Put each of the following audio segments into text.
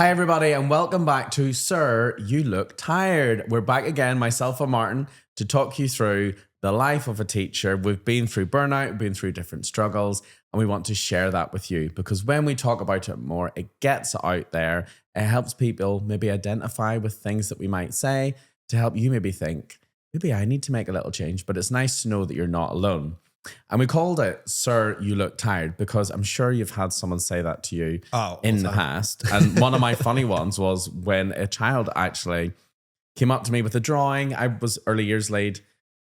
Hi, everybody, and welcome back to Sir, You Look Tired. We're back again, myself and Martin, to talk you through the life of a teacher. We've been through burnout, we've been through different struggles, and we want to share that with you because when we talk about it more, it gets out there. It helps people maybe identify with things that we might say to help you maybe think, maybe I need to make a little change, but it's nice to know that you're not alone. And we called it Sir, You Look Tired because I'm sure you've had someone say that to you in the past. And one of my funny ones was when a child actually came up to me with a drawing. I was early years lead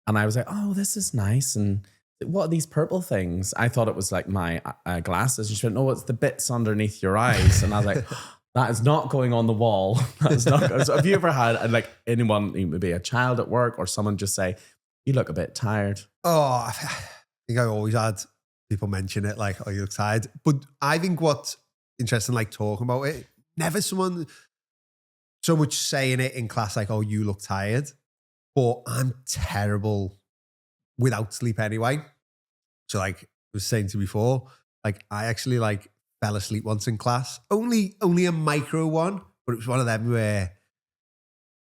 and I was like, oh, this is nice. And what are these purple things? I thought it was like my glasses. And she went, no, it's the bits underneath your eyes. And I was like, that is not going on the wall. That is not. So have you ever had like anyone, maybe a child at work or someone just say, you look a bit tired? Oh, I think I always had people mention it like, oh, you look tired. But I think what's interesting, like talking about it, never someone so much saying it in class like, oh, you look tired. But I'm terrible without sleep anyway. So like I was saying to you before, like I actually like fell asleep once in class. Only a micro one, but it was one of them where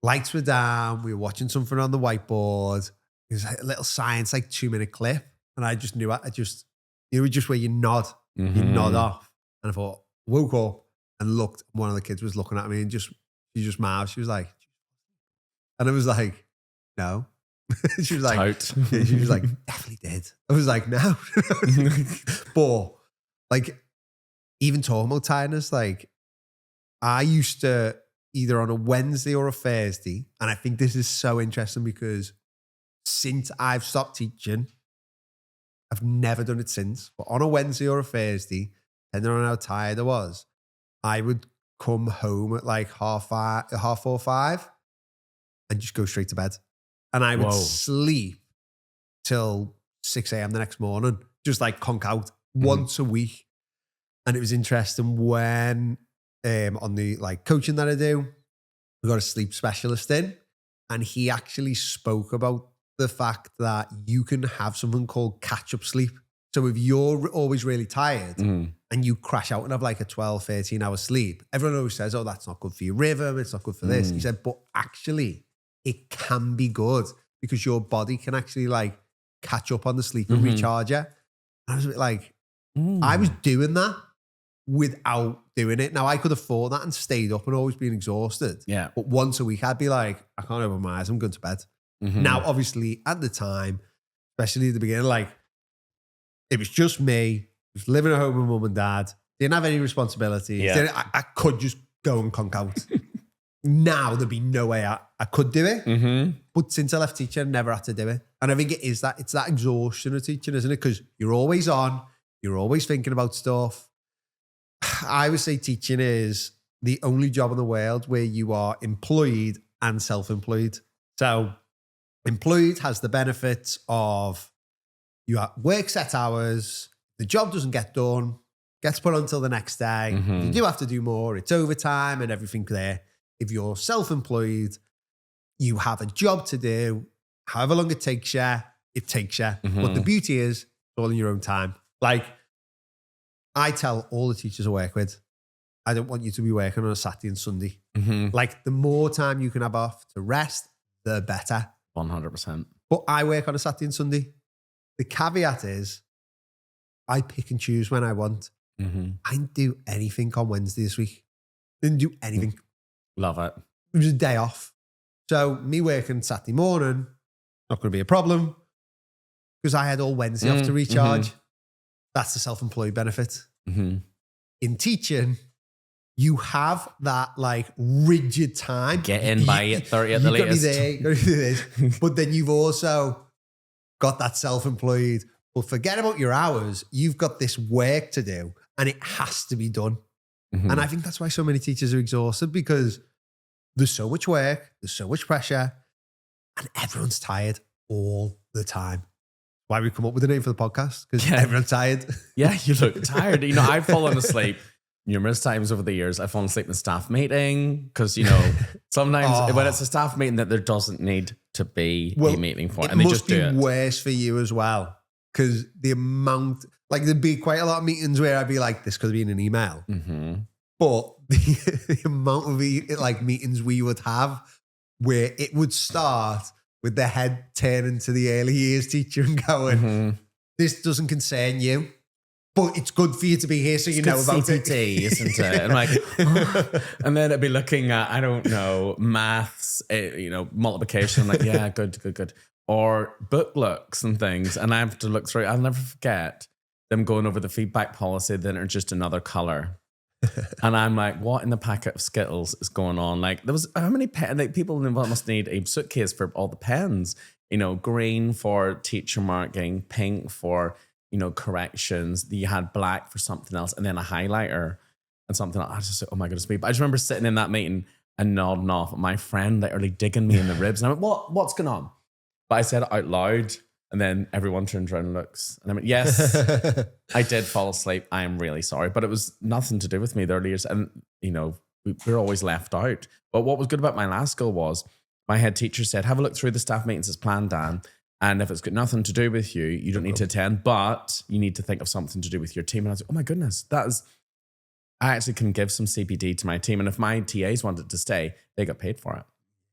lights were down, we were watching something on the whiteboard. It was like a little science, like 2-minute clip. And I just knew it. You know, just where you nod off. And I thought, woke up and looked. One of the kids was looking at me and she just mouthed. She was like, and I was like, no. She was like, yeah, she was like, definitely did. I was like, no. But like, even talking about tiredness, like I used to either on a Wednesday or a Thursday. And I think this is so interesting because since I've stopped teaching, I've never done it since, but on a Wednesday or a Thursday, depending on how tired I was, I would come home at like 4:30, 5, and just go straight to bed. And I would sleep till 6 a.m. the next morning, just like conk out once a week. And it was interesting when on the like coaching that I do, we got a sleep specialist in, and he actually spoke about the fact that you can have something called catch-up sleep. So if you're always really tired and you crash out and have like a 12, 13 hour sleep, everyone always says, oh, that's not good for your rhythm. It's not good for this. He said, but actually it can be good because your body can actually like catch up on the sleep and recharge you. And I was a bit like, I was doing that without doing it. Now I could afford that and stayed up and always been exhausted. Yeah. But once a week, I'd be like, I can't open my eyes. I'm going to bed. Now, obviously, at the time, especially at the beginning, like it was just me, was living at home with mum and dad, didn't have any responsibilities. Yeah. I could just go and conk out. Now there'd be no way I could do it. But since I left teaching, I never had to do it. And I think it's that exhaustion of teaching, isn't it? Because you're always on, you're always thinking about stuff. I would say teaching is the only job in the world where you are employed and self-employed. So employed has the benefits of you work set hours, the job doesn't get done, gets put on until the next day. You do have to do more, it's overtime and everything there. If you're self-employed, you have a job to do, however long it takes you, it takes you. But the beauty is, it's all in your own time. Like, I tell all the teachers I work with, I don't want you to be working on a Saturday and Sunday. Like, the more time you can have off to rest, the better. 100%. But I work on a Saturday and Sunday. The caveat is I pick and choose when I want. I didn't do anything on Wednesday this week. Didn't do anything. Love it. It was a day off. So me working Saturday morning, not going to be a problem because I had all Wednesday off to recharge. That's the self-employed benefit. In teaching, you have that like rigid time. Get in by 8:30 at the latest. You've got to be there, but then you've also got that self-employed. But forget about your hours. You've got this work to do and it has to be done. And I think that's why so many teachers are exhausted because there's so much work, there's so much pressure, and everyone's tired all the time. Why we come up with a name for the podcast? Because everyone's tired. Yeah, you look tired. You know, I've fallen asleep numerous times over the years. I've fallen asleep in a staff meeting because, you know, sometimes when it's a staff meeting that there doesn't need to be a meeting for it. And they just do it. It must be worse for you as well because the amount, like there'd be quite a lot of meetings where I'd be like, this could have been an email. But the amount of like meetings we would have where it would start with the head turning to the early years teacher and going, this doesn't concern you, but it's good for you to be here so you know about CPT, isn't it? And like, and then it'd be looking at, I don't know, maths, multiplication. Like, yeah, good. Or book looks and things. And I have to look through. I'll never forget them going over the feedback policy. Then it's just another color. And I'm like, what in the packet of Skittles is going on? Like, there was how many pens? Like, people must need a suitcase for all the pens. Green for teacher marking, pink for corrections. You had black for something else, and then a highlighter and something else. I just said, oh my goodness me! But I just remember sitting in that meeting and nodding off. My friend literally digging me in the ribs, and I went, what's going on? But I said it out loud. And then everyone turns around and looks. And I went, yes, I did fall asleep. I am really sorry. But it was nothing to do with me the early years. And, we're always left out. But what was good about my last school was my head teacher said, have a look through the staff meetings as planned, Dan. And if it's got nothing to do with you, you don't need to attend. But you need to think of something to do with your team. And I was like, oh my goodness, I actually can give some CPD to my team. And if my TAs wanted to stay, they got paid for it.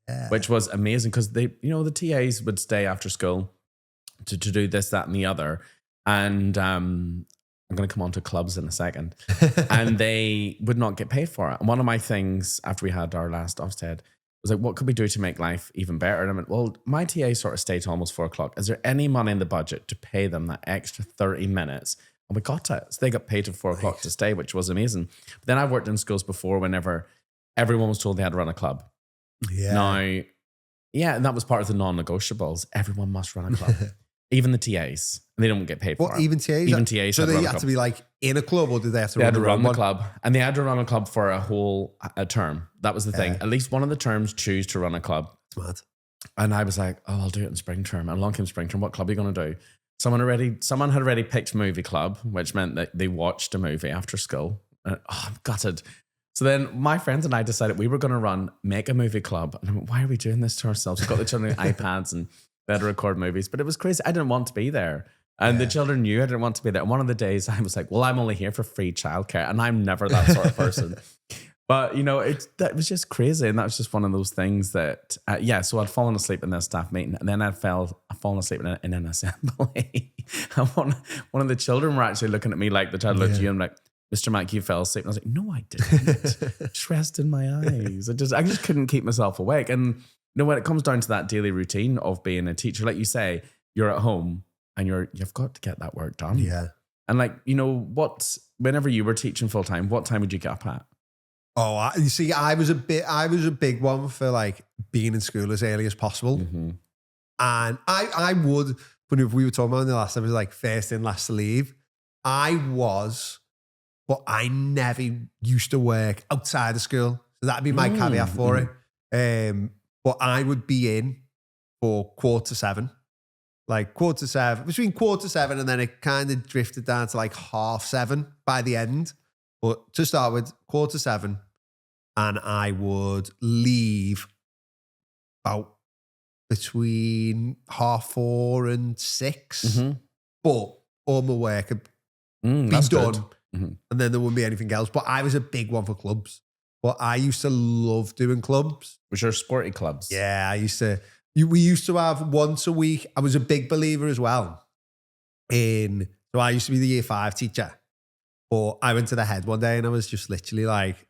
Yeah. Which was amazing because the TAs would stay after school to do this, that, and the other. And I'm going to come on to clubs in a second. And they would not get paid for it. And one of my things after we had our last Ofsted was like, what could we do to make life even better? And I went, well, my TA sort of stayed till almost 4 o'clock. Is there any money in the budget to pay them that extra 30 minutes? And we got it. So they got paid till 4 o'clock to stay, which was amazing. But then I've worked in schools before whenever everyone was told they had to run a club. Yeah. Now, yeah, and that was part of the non-negotiables. Everyone must run a club. Even the TAs. They don't get paid for it. Even TAs? Even TAs. So they had to be like in a club, or did they have to run the club? And they had to run a club for a whole term. That was the thing. At least one of the terms choose to run a club. It's mad. And I was like, oh, I'll do it in spring term. And along came spring term. What club are you going to do? Someone had already picked movie club, which meant that they watched a movie after school. And, I'm gutted. So then my friends and I decided we were going to make a movie club. And I went, why are we doing this to ourselves? We've got the children with iPads and they had to record movies. But it was crazy. I didn't want to be there. And the children knew I didn't want to be there. And one of the days I was like, well, I'm only here for free childcare. And I'm never that sort of person. But, that was just crazy. And that was just one of those things that, so I'd fallen asleep in this staff meeting. And then I'd fallen asleep in an assembly. And one of the children were actually looking at me like the child looked at you and like, Mr. Mac, you fell asleep. And I was like, no, I didn't. Just rested my eyes. I just couldn't keep myself awake. And when it comes down to that daily routine of being a teacher, like you say, you're at home and you've got to get that work done. Yeah. And whenever you were teaching full time, what time would you get up at? Oh, you see, I was a big one for like being in school as early as possible. Mm-hmm. And I would, when we were talking about in the last, I was like first in, last to leave. But I never used to work outside of school. So that'd be my caveat for it. But I would be in for 7:15. Like 7:15, between 7:15 and then it kind of drifted down to like 7:30 by the end. But to start with, 7:15. And I would leave about between 4:30 and 6. Mm-hmm. But all my work would be done. Mm-hmm. And then there wouldn't be anything else. But I was a big one for clubs. But I used to love doing clubs. Was your sporty clubs? Yeah, we used to have once a week. I was a big believer as well. So I used to be the year 5 teacher. But I went to the head one day and I was just literally like,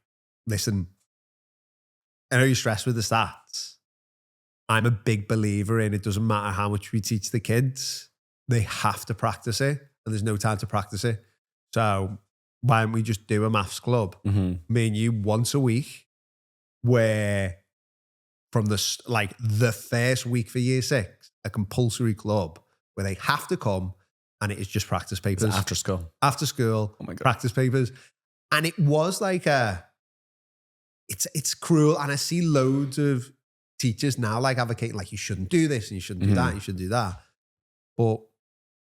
listen, I know you're stressed with the stats. I'm a big believer in it doesn't matter how much we teach the kids. They have to practice it. And there's no time to practice it. So why don't we just do a maths club? Mm-hmm. Me and you once a week, where from the first week for year 6, a compulsory club where they have to come and it is just practice papers. Is it after school? After school, oh my God. Practice papers. And it was like it's cruel. And I see loads of teachers now like advocating like you shouldn't do this and you shouldn't do that, you shouldn't do that. But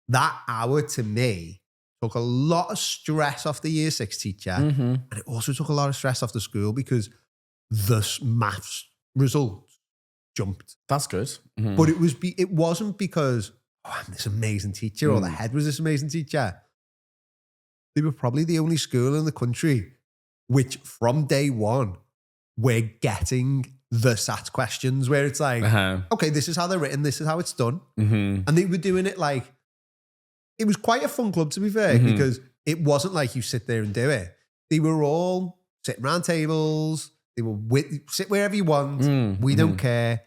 that hour to me took a lot of stress off the year 6 teacher. Mm-hmm. And it also took a lot of stress off the school because the maths results jumped. That's good. Mm-hmm. But it wasn't because, I'm this amazing teacher or the head was this amazing teacher. They were probably the only school in the country which from day one, we're getting the SAT questions where it's like, okay, this is how they're written. This is how it's done. And they were doing it like, it was quite a fun club, to be fair, because it wasn't like you sit there and do it. They were all sitting around tables. They were sit wherever you want. We don't care.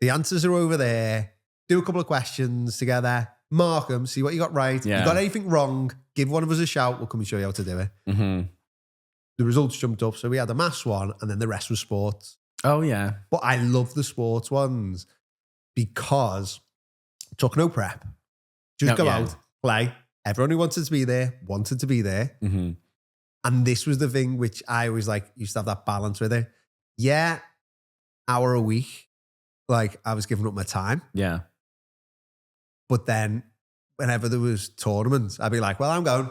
The answers are over there. Do a couple of questions together. Mark them. See what you got right. Yeah. If you got anything wrong, give one of us a shout. We'll come and show you how to do it. The results jumped up. So we had a maths one and then the rest was sports. Oh, yeah. But I love the sports ones because took no prep. Just go out, play. Everyone who wanted to be there. And this was the thing which I always used to have that balance with it. Yeah, hour a week. Like I was giving up my time. Yeah. But then whenever there was tournaments, I'd be like, well, I'm going.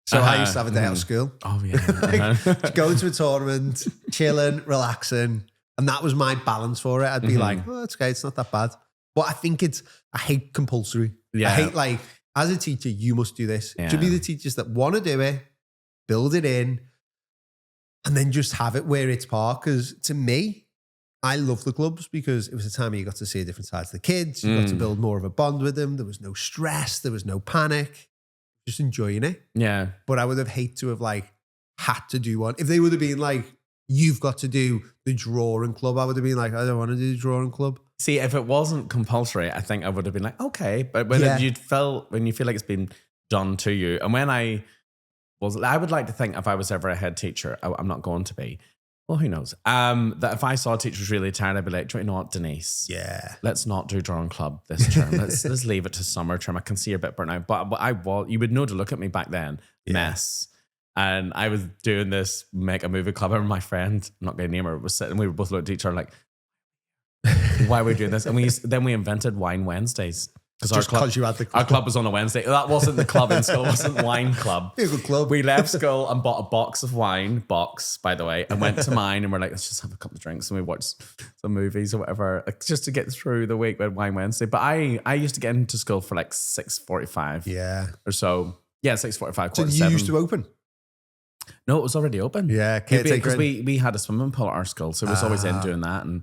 So I used to have a day out of school. Oh, yeah. Going to a tournament, chilling, relaxing. And that was my balance for it. I'd be like, oh, it's okay. It's not that bad. But I think I hate compulsory. Yeah. I hate as a teacher, you must do this. To be the teachers that want to do it, build it in, and then just have it where it's part. Because to me, I love the clubs because it was a time where you got to see different sides of the kids. You got to build more of a bond with them. There was no stress. There was no panic. Just enjoying it. Yeah. But I would have hated to have had to do one. If they would have been like, you've got to do the drawing club, I would have been like, I don't want to do the drawing club. See, if it wasn't compulsory, I think I would have been like, okay. But when you feel like it's been done to you, and when I would like to think if I was ever a head teacher, I'm not going to be. Well, who knows? That if I saw a teacher was really tired, I'd be like, do you know what, Denise? Yeah. Let's not do drawing club this term. Let's leave it to summer term. I can see you're a bit burnt out. But you would know to look at me back then. Yeah. Mess. And I was doing this make a movie club. I remember my friend, I'm not going to name her, was sitting. We were both looking at each other like, why are we doing this? And then we invented Wine Wednesdays. Because our club was on a Wednesday. That wasn't the club in school. It wasn't wine club. Be a good club. We left school and bought a box of wine, by the way, and went to mine and we're like, let's just have a couple of drinks and we watched some movies or whatever, just to get through the week with Wine Wednesday. But I used to get into school for 6:45 or so. Yeah, 6:45. So you used to open? No, it was already open. Yeah, because we had a swimming pool at our school, so it was always in doing that. And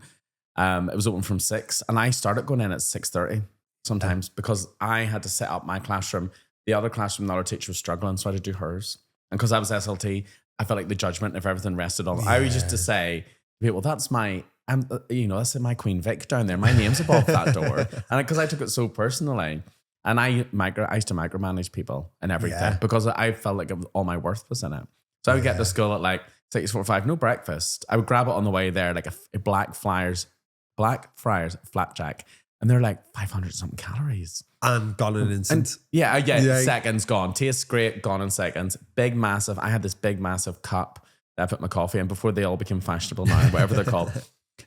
it was open from 6 and I started going in at 6:30. Sometimes because I had to set up my classroom. The other classroom, the other teacher was struggling, so I had to do hers. And because I was SLT, I felt like the judgment of everything rested on. I used to say, well, that's my Queen Vic down there. My name's above that door. And because I took it so personally, and I used to micromanage people and everything because I felt like all my worth was in it. So I would get to school at 6:45, no breakfast. I would grab it on the way there, like a Black Friars flapjack. And they're like 500 something calories. And gone in an instant. Seconds gone. Tastes great, gone in seconds. I had this big massive cup that I put my coffee in before they all became fashionable now, whatever they're called.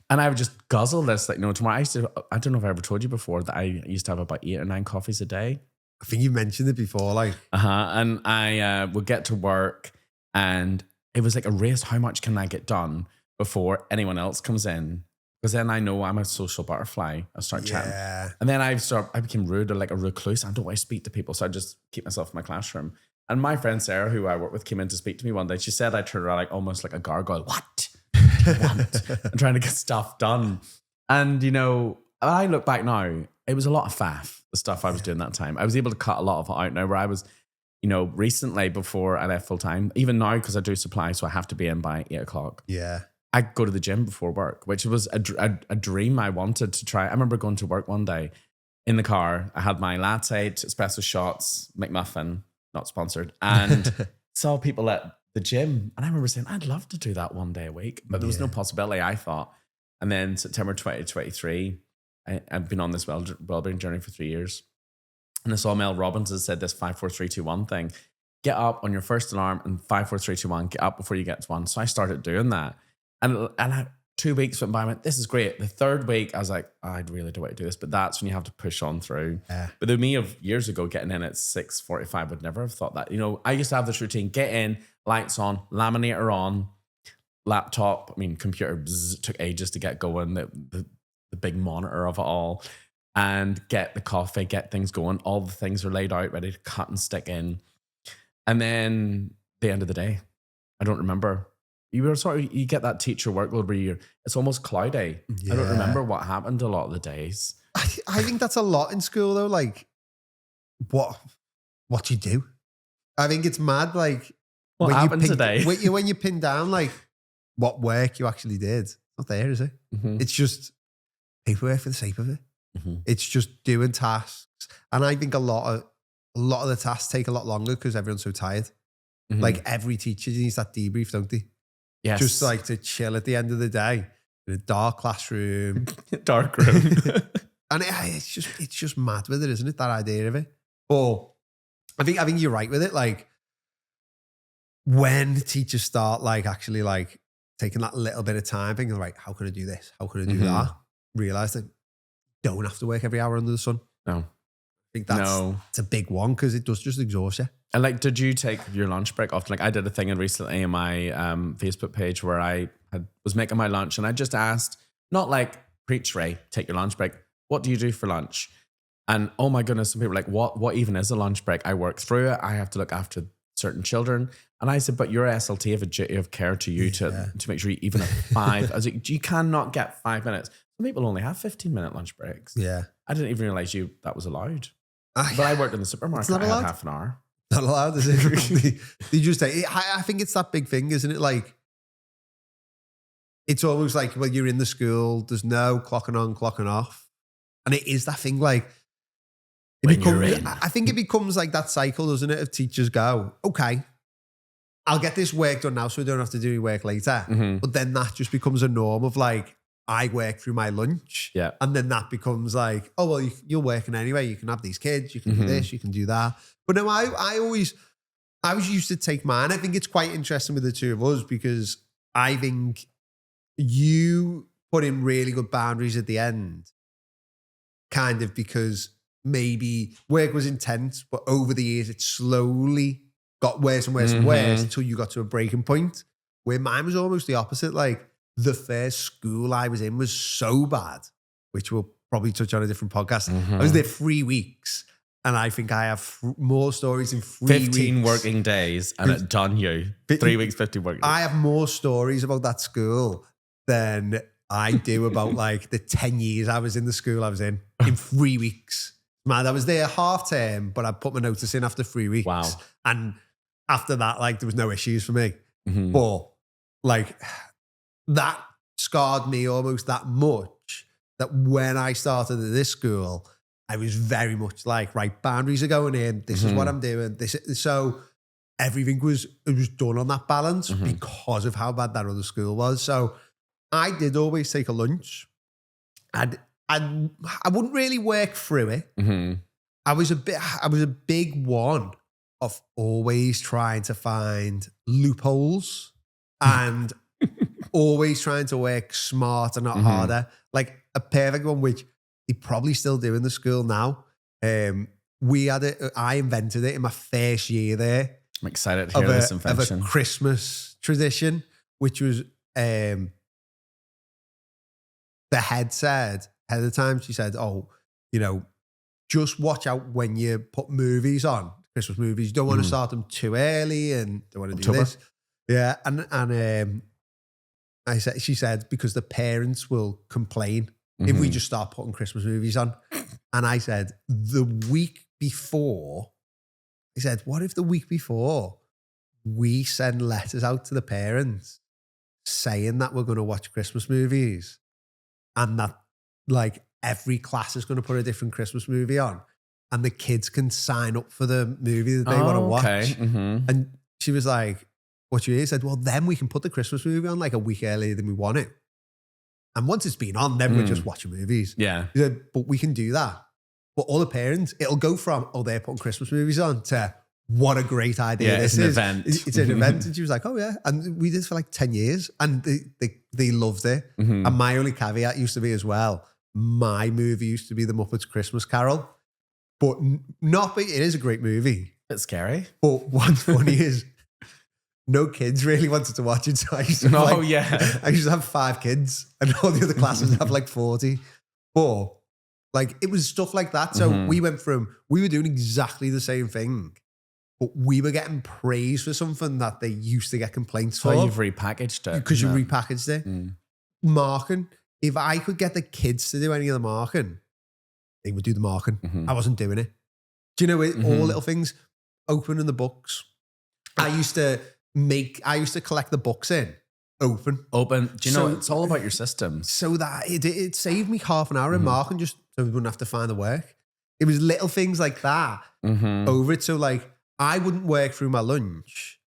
And I would just guzzle this tomorrow. I don't know if I ever told you before that I used to have about 8 or 9 coffees a day. I think you mentioned it before. And I would get to work and it was like a race. How much can I get done before anyone else comes in? Because then I know I'm a social butterfly. I start chatting. And then I became rude or like a recluse. I don't want to speak to people. So I just keep myself in my classroom. And my friend Sarah, who I work with, came in to speak to me one day. She said I turned around almost like a gargoyle. What? I'm trying to get stuff done. And, I look back now, it was a lot of faff, the stuff I was doing that time. I was able to cut a lot of it out now where I was, recently before I left full time, even now because I do supply, so I have to be in by 8 o'clock. Yeah. I go to the gym before work, which was a dream I wanted to try. I remember going to work one day in the car. I had my latte, espresso shots, McMuffin, not sponsored, and saw people at the gym. And I remember saying, I'd love to do that one day a week, but there was no possibility, I thought. And then September 2023, I've been on this wellbeing journey for 3 years. And I saw Mel Robbins has said this 5, 4, 3, 2, 1 thing. Get up on your first alarm and 5, 4, 3, 2, 1, get up before you get to one. So I started doing that. And 2 weeks went by, I went, this is great. The third week, I was like, I really don't want to do this. But that's when you have to push on through. Yeah. But the me of years ago, getting in at 6:45 would never have thought that. I used to have this routine, get in, lights on, laminator on, laptop, computer took ages to get going, the big monitor of it all, and get the coffee, get things going. All the things are laid out, ready to cut and stick in. And then the end of the day, I don't remember. you get that teacher workload where it's almost cloudy. I don't remember what happened a lot of the days. I think that's a lot in school though. Like what you do. I think it's mad. Like what happened today? when you pin down like what work you actually did. It's not there, is it? It's just paperwork for the sake of it. It's just doing tasks. And I think a lot of the tasks take a lot longer because everyone's so tired. Like every teacher needs that debrief, don't they? Yes. Just like to chill at the end of the day in a dark classroom. Dark room. And it's just mad with it, isn't it? That idea of it. But I think you're right with it. Like when teachers start like actually like taking that little bit of time, thinking, right, how can I do this? How can I do that? Realize that you don't have to work every hour under the sun. No. I think it's a big one because it does just exhaust you. And like, did you take your lunch break often? Like I did a thing recently in my Facebook page where I was making my lunch and I just asked, not like, preach Ray, take your lunch break. What do you do for lunch? And oh my goodness, some people are like, what even is a lunch break? I work through it. I have to look after certain children. And I said, but your SLT have a duty of care to you to make sure you even have 5. I was like, you cannot get 5 minutes. Some people only have 15-minute lunch breaks. Yeah. I didn't even realize that was allowed. But I worked in the supermarket. I had half an hour. Not allowed, is it? They just say, I think it's that big thing, isn't it? Like, it's almost like, well, you're in the school, there's no clocking on, clocking off. And it is that thing like, I think it becomes like that cycle, doesn't it? Of teachers go, okay, I'll get this work done now so I don't have to do work later. But then that just becomes a norm of like, I work through my lunch. Yeah. And then that becomes like, oh, well, you're working anyway. You can have these kids. You can do this. You can do that. But no, I was used to take mine. I think it's quite interesting with the two of us because I think you put in really good boundaries at the end, kind of because maybe work was intense, but over the years it slowly got worse and worse and worse until you got to a breaking point where mine was almost the opposite. Like the first school I was in was so bad, which we'll probably touch on a different podcast. I was there 3 weeks and I think I have more stories in 15 working days and it done you. 3 weeks, 15 working days. I have more stories about that school than I do about like the 10 years I was in the school I was in 3 weeks. Man, I was there half term, but I put my notice in after 3 weeks. Wow. And after that, like there was no issues for me. But like that scarred me almost that much that when I started at this school, I was very much like, right, boundaries are going in. This is what I'm doing. So everything was done on that balance because of how bad that other school was. So I did always take a lunch. I wouldn't really work through it. I was a big one of always trying to find loopholes and always trying to work smarter, not harder. Like a perfect one, which they probably still do in the school now. I invented it in my first year there. I'm excited to hear this invention. Of a Christmas tradition, which was the head of the time, she said, oh, just watch out when you put movies on, Christmas movies. You don't want to start them too early and don't want to do this. Yeah. And she said, because the parents will complain if we just start putting Christmas movies on. And I said, the week before, he said, what if the week before we send letters out to the parents saying that we're going to watch Christmas movies and that like every class is going to put a different Christmas movie on and the kids can sign up for the movie that they want to watch. Okay. And she was like, what you hear? Said, well, then we can put the Christmas movie on like a week earlier than we want it. And once it's been on, then we're just watching movies. Yeah. He said, but we can do that. But all the parents, it'll go from, oh, they're putting Christmas movies on to what a great idea this is. Event. It's an event. And she was like, oh yeah. And we did this for like 10 years and they loved it. And my only caveat used to be as well, my movie used to be The Muppets Christmas Carol. But it is a great movie. Bit scary. But what's funny is no kids really wanted to watch it. So I used to I used to have 5 kids and all the other classes have like 40. But like it was stuff like that. So we were doing exactly the same thing. but we were getting praise for something that they used to get complaints So for. you've repackaged it. Because you isn't it? repackaged it. Marking. If I could get the kids to do any of the marking, they would do the marking. I wasn't doing it. Do you know it? All little things. Opening the books. I used to collect the books in. Open. Do you know, it's all about your systems. So that it saved me half an hour in marking just so we wouldn't have to find the work. It was little things like that over it. So like I wouldn't work through my lunch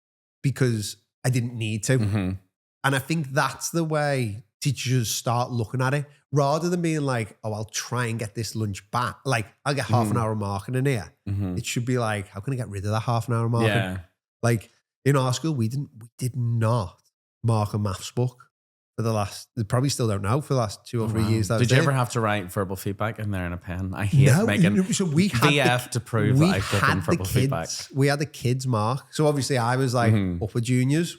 because I didn't need to. And I think that's the way teachers start looking at it rather than being like, oh, I'll try and get this lunch back. Like I'll get half an hour of marking in here. It should be like, how can I get rid of that half an hour of marking? Yeah. Like in our school, we did not mark a maths book for the last, they probably still don't know, for the last 2 or 3 years. Did you ever have to write verbal feedback in there in a pen? I hate making so we had VF to prove that I've given verbal feedback. We had the kids mark. So obviously I was like upper juniors.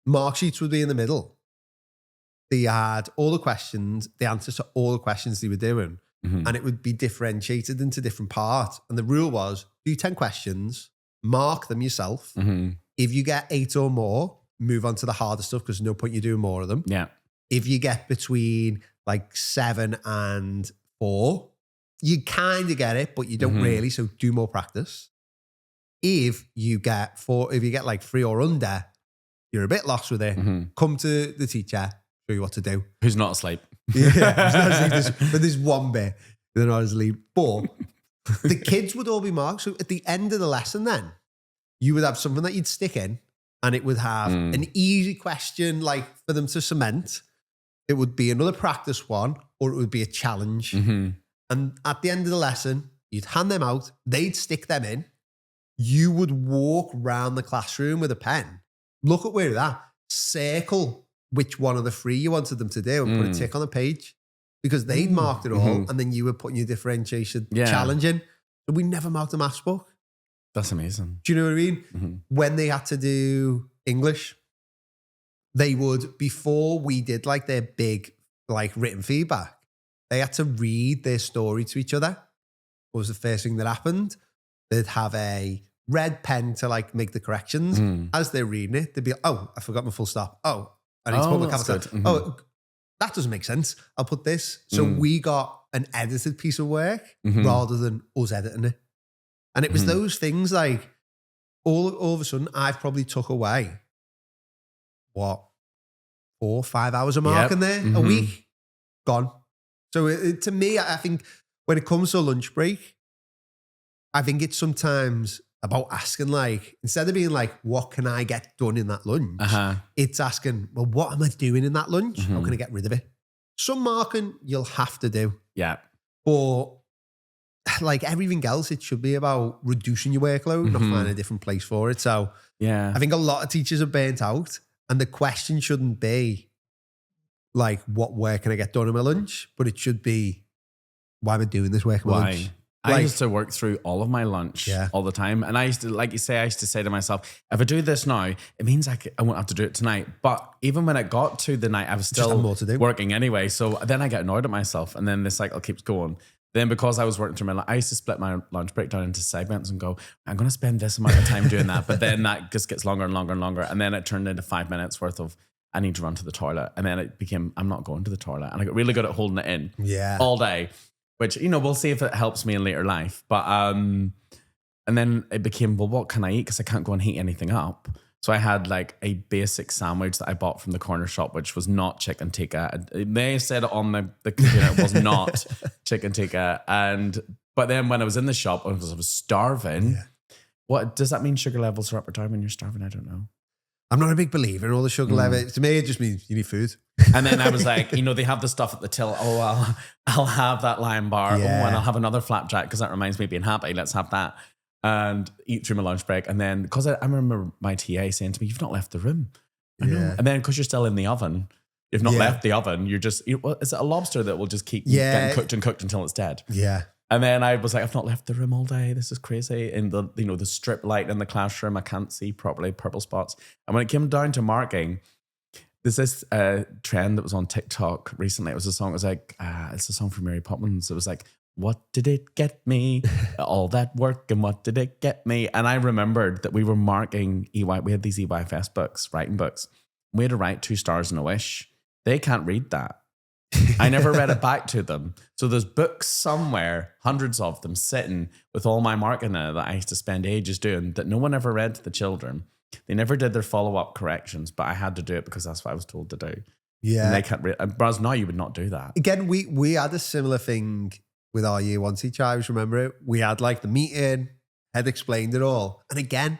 Mark sheets would be in the middle. They had all the questions, the answers to all the questions they were doing. And it would be differentiated into different parts. And the rule was do 10 questions, mark them yourself. If you get 8 or more, move on to the harder stuff because there's no point you doing more of them. Yeah. If you get between like 7 and 4, you kind of get it, but you don't really. So do more practice. If you get like 3 or under, you're a bit lost with it. Come to the teacher, show you what to do. Who's not asleep. But there's one bit they're not asleep. But the kids would all be marked. So at the end of the lesson, then you would have something that you'd stick in. And it would have an easy question like for them to cement. It would be another practice one or it would be a challenge. And at the end of the lesson, you'd hand them out. They'd stick them in. You would walk around the classroom with a pen. Look at where that. Circle which one of the 3 you wanted them to do and put a tick on the page. Because they'd marked it all and then you were putting your differentiation challenge in. So we never marked a maths book. That's amazing. Do you know what I mean? When they had to do English, they would, before we did like their big like written feedback, they had to read their story to each other. What was the first thing that happened? They'd have a red pen to like make the corrections. As they're reading it, they'd be like, oh, I forgot my full stop. Oh, I need to put my capital. Oh, that doesn't make sense. I'll put this. So we got an edited piece of work rather than us editing it. And it was those things like all of a sudden I've probably took away 4 or 5 hours of marking there a week gone. So to me, I think when it comes to a lunch break, I think it's sometimes about asking like, instead of being like, what can I get done in that lunch? It's asking, well, what am I doing in that lunch? How can I get rid of it? Some marking you'll have to do. Yeah. But like everything else, it should be about reducing your workload, not finding a different place for it. So yeah, I think a lot of teachers are burnt out and the question shouldn't be like, what work can I get done in my lunch? But it should be, why am I doing this work in my lunch? I used to work through all of my lunch all the time. And I used to, like you say, I used to say to myself, if I do this now, it means I won't have to do it tonight. But even when it got to the night, I was still more to do. Working anyway. So then I get annoyed at myself and then the cycle keeps going. Then because I was working through my lunch, I used to split my lunch break down into segments and go, I'm going to spend this amount of time doing that. But then that just gets longer and longer and longer. And then it turned into 5 minutes worth of, I need to run to the toilet. And then it became, I'm not going to the toilet. And I got really good at holding it in all day, which, you know, we'll see if it helps me in later life. But, and then it became, well, what can I eat? Because I can't go and heat anything up. So I had like a basic sandwich that I bought from the corner shop, which was not chicken tikka. They said on the container it was not chicken tikka. But then when I was in the shop, I was starving. What does that mean? Sugar levels are up or down when you're starving? I don't know. I'm not a big believer in all the sugar levels. To me, it just means you need food. And then I was like, you know, they have the stuff at the till. Oh, I'll have that Lion bar. Oh, and I'll have another flapjack because that reminds me of being happy. Let's have that. And eat through my lunch break. And then, because I remember my TA saying to me, you've not left the room. I know. And then because you're still in the oven, you've not left the oven. You're just, is it a lobster that will just keep getting cooked and cooked until it's dead? Yeah. And then I was like, I've not left the room all day. This is crazy. And the strip light in the classroom, I can't see properly, purple spots. And when it came down to marking, there's this trend that was on TikTok recently. It was a song, it's a song from Mary Poppins. It was like, what did it get me? All that work and what did it get me? And I remembered that we were marking EY. We had these EYFS books, writing books. We had to write 2 stars and a wish. They can't read that. I never read it back to them. So there's books somewhere, hundreds of them, sitting with all my marking in it that I used to spend ages doing that no one ever read to the children. They never did their follow-up corrections, but I had to do it because that's what I was told to do. Yeah. And they can't read. Whereas now you would not do that. Again, we had a similar thing with our year 1 teacher. I always remember it. We had like the meeting, had explained it all. And again,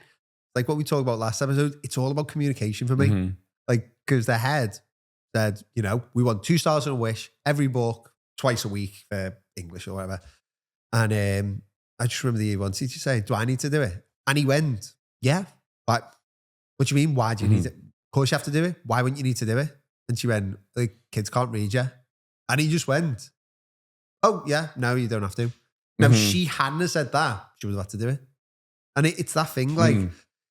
like what we talked about last episode, it's all about communication for me. Mm-hmm. Like, because the head said, you know, we want 2 stars and a wish, every book, twice a week for English or whatever. And I just remember the year 1 teacher saying, do I need to do it? And he went, yeah. Like, what do you mean? Why do you need it? Of course you have to do it. Why wouldn't you need to do it? And she went, the kids can't read you. And he just went, oh, yeah, no, you don't have to. Now, she hadn't have said that, she would have had to do it. And it's that thing, like,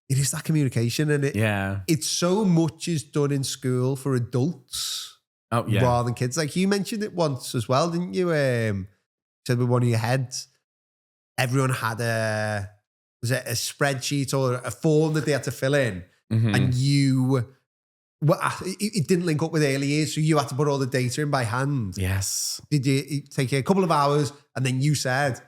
it is that communication. And it's so much is done in school for adults rather than kids. Like you mentioned it once as well, didn't you? Said with one of your heads, everyone had a spreadsheet or a form that they had to fill in. And it didn't link up with early years, so you had to put all the data in by hand. Yes. It take you a couple of hours, and then you said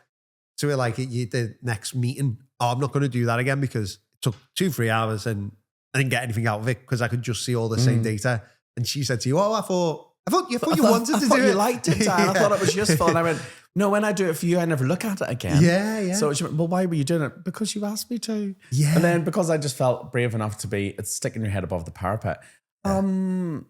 to her, like, the next meeting, oh, I'm not going to do that again because it took 2-3 hours and I didn't get anything out of it because I could just see all the same data. And she said to you, oh, I thought you wanted to do it. You liked it, Dan. I thought it was useful. And I went, no, when I do it for you, I never look at it again. Yeah. So she went, well, why were you doing it? Because you asked me to. Yeah. And then because I just felt brave enough to it's sticking your head above the parapet. I'm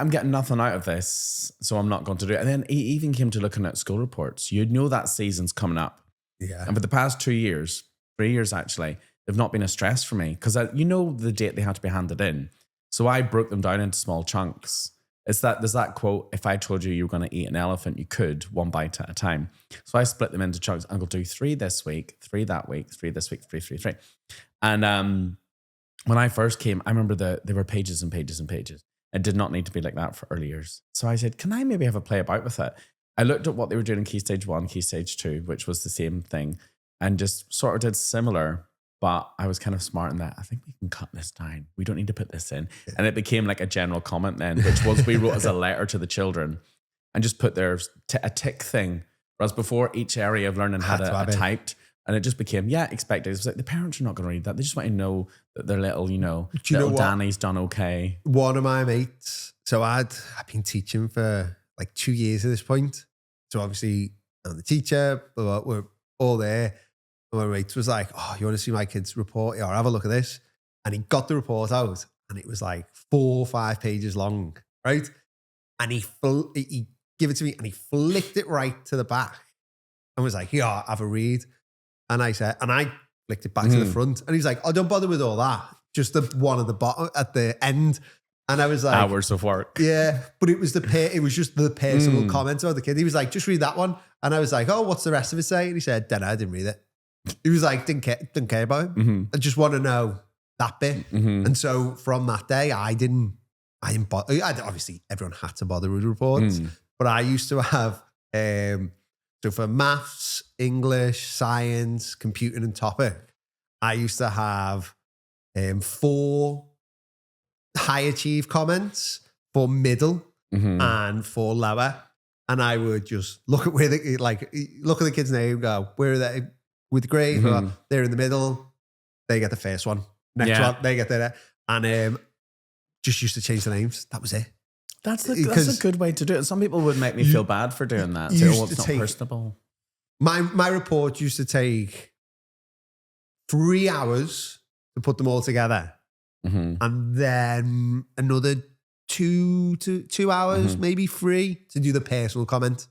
getting nothing out of this, so I'm not going to do it. And then he even came to looking at school reports. You know that season's coming up. Yeah. And for the past 2 years, 3 years actually, they've not been a stress for me because you know the date they had to be handed in. So I broke them down into small chunks. There's that quote, if I told you were going to eat an elephant, you could, 1 bite at a time. So I split them into chunks. I'm going to do 3 this week, 3 that week, 3 this week, 3. And when I first came, I remember there were pages and pages and pages. It did not need to be like that for early years. So I said, can I maybe have a play about with it? I looked at what they were doing in Key Stage 1, Key Stage 2, which was the same thing, and just sort of did similar, but I was kind of smart in that. I think we can cut this down. We don't need to put this in. Yeah. And it became like a general comment then, which was we wrote as a letter to the children and just put there a tick thing. Whereas before, each area of learning had a typed. And it just became, expected. It was like the parents are not going to read that. They just want to know that their little, little Danny's done okay. One of my mates, so I've been teaching for like 2 years at this point. So obviously I'm the teacher, but we're all there. And my mate was like, oh, you want to see my kid's report? Yeah, have a look at this. And he got the report out and it was like 4 or 5 pages long, right? And he gave it to me and he flicked it right to the back and was like, yeah, have a read. And I said, and I flicked it back to the front. And he's like, oh, don't bother with all that. Just the one at the bottom, at the end. And I was like, hours of work. Yeah. But it was just the personal comments about the kid. He was like, just read that one. And I was like, oh, what's the rest of it say? And he said, I didn't read it. He was like, didn't care about it. I just want to know that bit. And so from that day, I didn't bother. Obviously, everyone had to bother with reports. But I used to have, so for maths, English, science, computing and topic, I used to have 4 high achieve comments for middle and for lower. And I would just look at look at the kid's name, go, where are they with the grade? They're in the middle. They get the first one. Next one, they get there. And just used to change the names. That was it. That's a good way to do it. Some people would make me feel bad for doing that. So it's not personable. My report used to take 3 hours to put them all together. And then another 2 hours, maybe 3 to do the personal comment.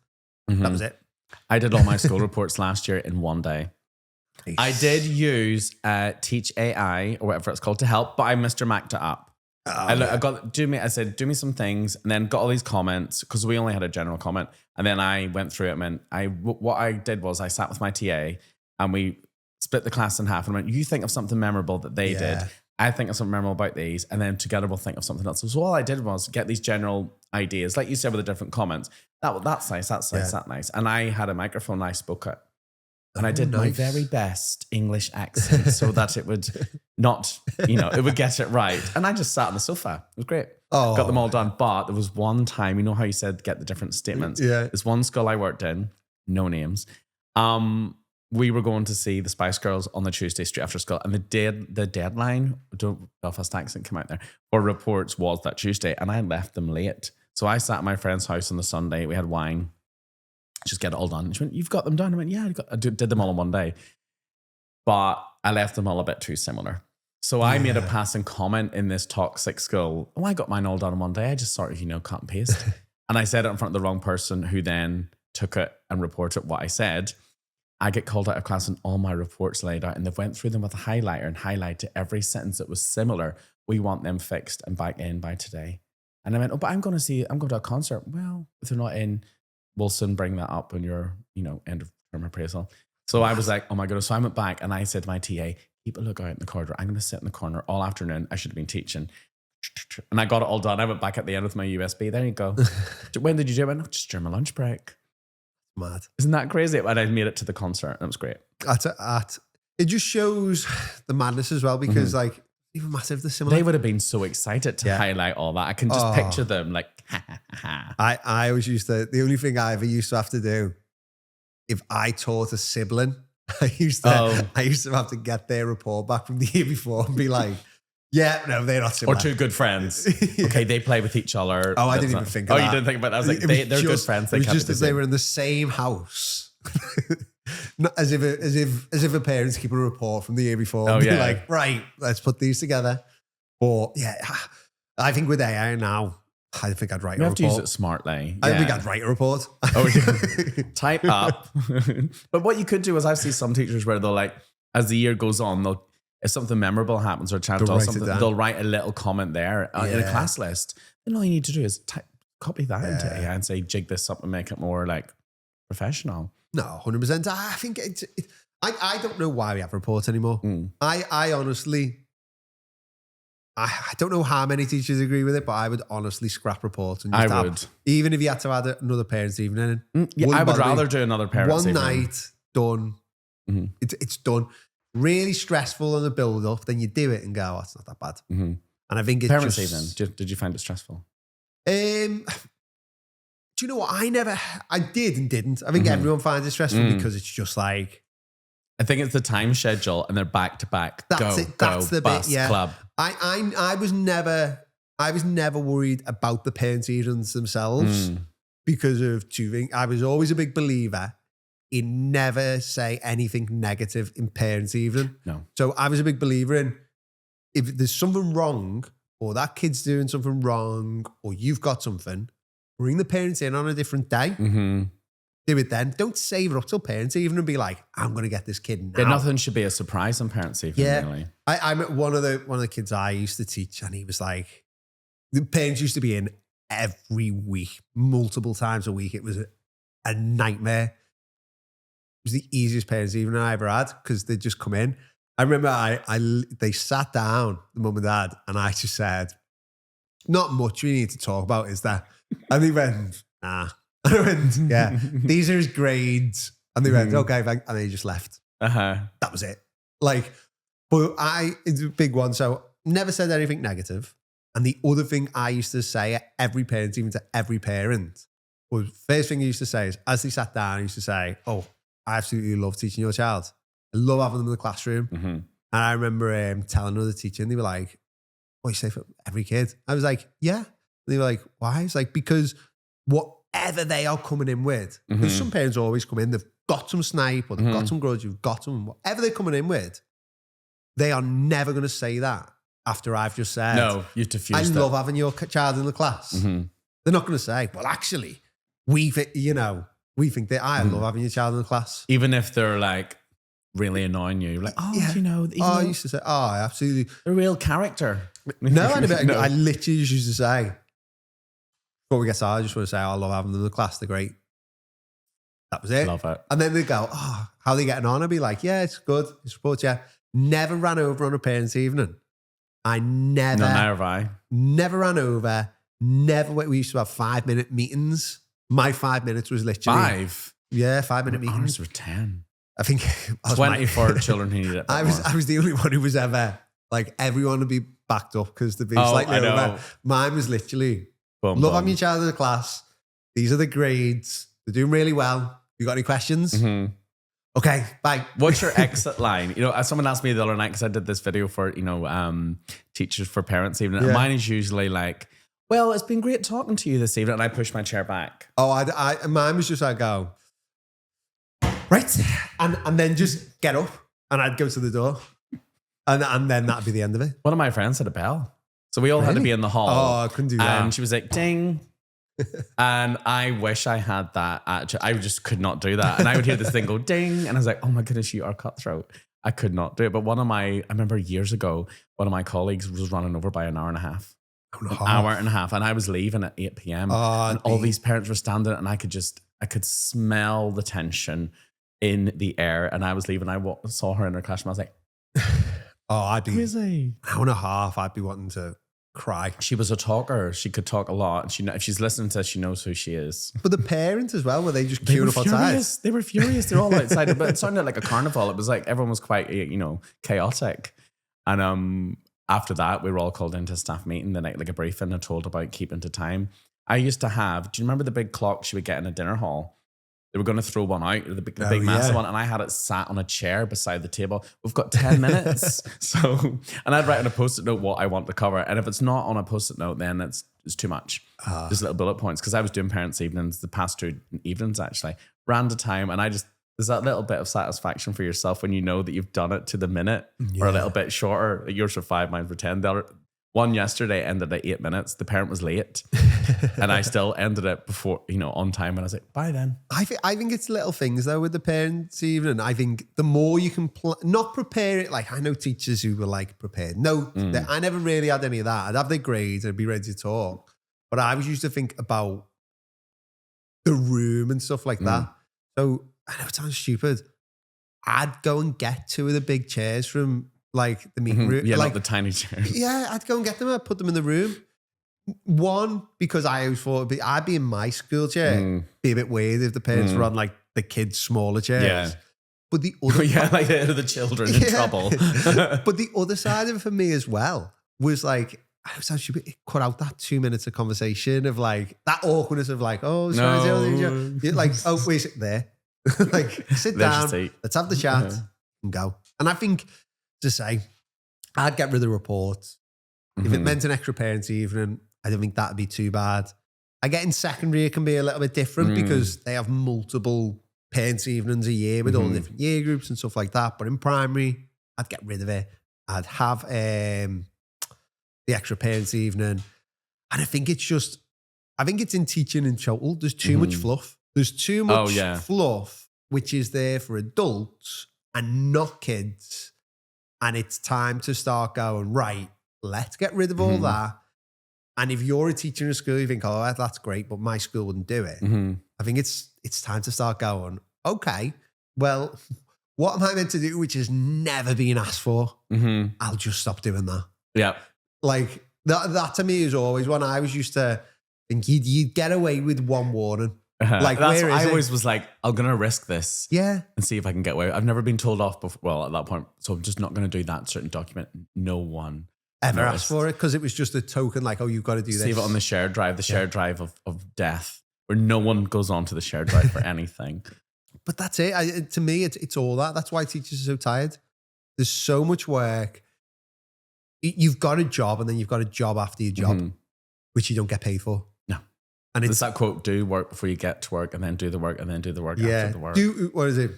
That was it. I did all my school reports last year in 1 day. Nice. I did use Teach AI or whatever it's called to help, but I Mr. Mac'd it up. I said, do me some things, and then got all these comments because we only had a general comment. And then I went through it and what I did was I sat with my TA and we split the class in half and went, you think of something memorable that they did. I think of something memorable about these, and then together we'll think of something else. So all I did was get these general ideas, like you said, with the different comments. That's nice, that's nice, that's nice. And I had a microphone and I spoke it. And I did my very best English accent so that it would not, it would get it right. And I just sat on the sofa. It was great. Got them all done. But there was one time, you know how you said get the different statements? Yeah. There's one school I worked in, no names. We were going to see the Spice Girls on the Tuesday straight after school. And the deadline, Belfast accent came out there, for reports was that Tuesday. And I left them late. So I sat at my friend's house on the Sunday. We had wine. Just get it all done. She went, you've got them done. I went, yeah, I did them all in one day. But I left them all a bit too similar. So I made a passing comment in this toxic school. Oh, I got mine all done in one day. I just sort of, cut and paste. And I said it in front of the wrong person who then took it and reported what I said. I get called out of class and all my reports laid out and they went through them with a highlighter and highlighted every sentence that was similar. We want them fixed and back in by today. And I went, but I'm going to a concert. Well, if they're not in, we'll soon bring that up in your, end of term appraisal. So I was like, oh my goodness. So I went back and I said to my TA, keep a lookout in the corridor. I'm going to sit in the corner all afternoon. I should have been teaching. And I got it all done. I went back at the end with my USB. There you go. When did you do it? I went, just during my lunch break. Mad. Isn't that crazy? And I made it to the concert. And it was great. It just shows the madness as well because even massive, the similar. They would have been so excited to highlight all that. I can just picture them like, ha, ha, ha. I always used to, the only thing I ever used to have to do, if I taught a sibling, I used to have to get their report back from the year before and be like, yeah, no, they're not similar. Or two good friends. Okay, they play with each other. I didn't even think of that. You didn't think about that? I was like, they're good friends. It was just as they were in the same house. Not as if a parent's keeping a report from the year before. Oh, yeah. Like, right, let's put these together. But yeah, I think with AI now, I think I'd write a report. You have to use it smartly. I think I'd write a report. Type up. But what you could do is I've seen some teachers where they'll as the year goes on, if something memorable happens or a child does something, they'll write a little comment there in a class list. And all you need to do is copy that into AI and say, jig this up and make it more professional. No, 100%. I think I don't know why we have reports anymore. I honestly, I don't know how many teachers agree with it, but I would honestly scrap reports. And even if you had to add another parents' evening in. I would rather do another parents' evening. One night, done. Mm-hmm. It's done. Really stressful on the build up, then you do it and go, it's not that bad. Mm-hmm. And I think it's parents' evening. Did you find it stressful? Do you know what? I did and didn't. I think everyone finds it stressful because it's just like. I think it's the time schedule and they're back to back. That's the bus, bit, yeah. Club. I was never worried about the parents' evenings themselves because of two things. I was always a big believer in never say anything negative in parents' evening. No. So I was a big believer in if there's something wrong or that kid's doing something wrong or you've got something, bring the parents in on a different day. Mm-hmm. Do it then. Don't save it up till parents' evening and be like, I'm going to get this kid now. Yeah, nothing should be a surprise on parents' evening, really. I met one of the kids I used to teach and he was like, the parents used to be in every week, multiple times a week. It was a nightmare. It was the easiest parents' evening I ever had because they'd just come in. I remember they sat down, the mum and dad, and I just said, not much we need to talk about, is that? And they went, nah. And I went, yeah, these are his grades. And they went, okay, thanks. And they just left. That was it. But it's a big one. So never said anything negative. And the other thing I used to say at every parent, even to every parent, was first thing I used to say is, as they sat down, I used to say, oh, I absolutely love teaching your child. I love having them in the classroom. Mm-hmm. And I remember telling another teacher and they were like, what you say for every kid? I was like, yeah. And they were like, why? It's like, because whatever they are coming in with, because some parents always come in, they've got some snipe or they've got some grudge, you've got some, whatever they're coming in with, they are never going to say that after I've just said, no, you diffused I love having your child in the class. Mm-hmm. They're not going to say, well, actually, we think that I love having your child in the class. Even if they're really annoying you, I used to say, absolutely. A real character. No, I literally just used to say, before we get started, I just want to say, I love having them in the class. They're great. That was it. Love it. And then they go, how are they getting on? I'd be like, yeah, it's good. It's support, yeah. Never ran over on a parents' evening. Never ran over, Never. We used to have 5-minute meetings. My 5 minutes was literally 5. Yeah, 5-minute meetings. Ours were 10. I think I was 20 for children who need it. I was the only one who was ever like everyone would be backed up because they'd be Oh, slightly I know. over. Mine was literally Boom, love boom. having your child in the class. These are the grades. They're doing really well. You got any questions? Mhm. Okay, bye. What's your exit line? You know, someone asked me the other night because I did this video for, teachers for parents evening. And Yeah. mine is usually like, well, it's been great talking to you this evening. And I push my chair back. Oh, mine was just I go, right. And then just get up and I'd go to the door. And then that'd be the end of it. One of my friends had a bell. So we all had to Really? be in the hall. Oh, I couldn't do that. And she was like, ding. And I wish I had that. I just could not do that. And I would hear this thing go ding. And I was like, oh my goodness, you are cutthroat. I could not do it. But I remember years ago, one of my colleagues was running over by an hour and a half. Hour and a half. And I was leaving at 8 p.m. and all these parents were standing and I could smell the tension in the air. And I was leaving. I saw her in her classroom. I was like, I'd be crazy. an hour and a half. I'd be wanting to cry. She was a talker. She could talk a lot. And if she's listening to this, she knows who she is. But the parents as well, were they just They were queuing up outside? furious. They were furious. They're all outside. But it sounded like a carnival. It was like everyone was quite, chaotic. And after that, we were all called into a staff meeting the night, like a briefing, and told about keeping to time. I used to have, do you remember the big clock she would get in a dinner hall? They were going to throw one out, the big massive one, and I had it sat on a chair beside the table. We've got 10 minutes. And I'd write on a post-it note what I want to cover. And if it's not on a post-it note, then it's too much. Just little bullet points. Because I was doing parents' evenings, the past 2 evenings actually, ran to time. And there's that little bit of satisfaction for yourself when you know that you've done it to the minute or a little bit shorter. Like yours for 5, mine for 10. One yesterday ended at 8 minutes. The parent was late. And I still ended it before, on time. And I was like, bye then. I think it's little things though with the parents' evening. I think the more you can not prepare it, like I know teachers who were like prepared. No, I never really had any of that. I'd have the grades, I'd be ready to talk. But I was used to think about the room and stuff like that. So I know it sounds stupid. I'd go and get 2 of the big chairs from like the meeting room. Yeah, like not the tiny chairs. Yeah, I'd go and get them. I'd put them in the room. One, because I always thought I'd be in my school chair. Be a bit weird if the parents were on like the kids' smaller chairs. Yeah. But the other like the children in trouble. But the other side of it for me as well was like, I was actually cut out that 2 minutes of conversation of like that awkwardness of like, oh, sorry, you're like, oh, wait, there. Like, sit down, let's have the chat and go. And I think to say, I'd get rid of the reports. If it meant an extra parents' evening, I don't think that'd be too bad. I get in secondary, it can be a little bit different because they have multiple parents' evenings a year with all the different year groups and stuff like that. But in primary, I'd get rid of it. I'd have the extra parents' evening. And I think it's in teaching in total. There's too much fluff. There's too much fluff, which is there for adults and not kids. And it's time to start going, right, let's get rid of all that. And if you're a teacher in a school, you think, oh, that's great, but my school wouldn't do it. I think it's time to start going, okay, well, what am I meant to do, which has never been asked for? I'll just stop doing that. Yeah. Like that to me is always when I was used to think you'd get away with one warning. Like, I always was like, I'm going to risk this. Yeah. And see if I can get away. I've never been told off before. Well, at that point. So I'm just not going to do that certain document. No one ever asked for it because it was just a token like, oh, you've got to do this. Save it on the shared drive, shared drive of death, where no one goes on to the shared drive for anything. But that's it. To me, it's all that. That's why teachers are so tired. There's so much work. You've got a job and then you've got a job after your job, which you don't get paid for. And it's that quote, do work before you get to work and then do the work and then do the work after the work. What is it?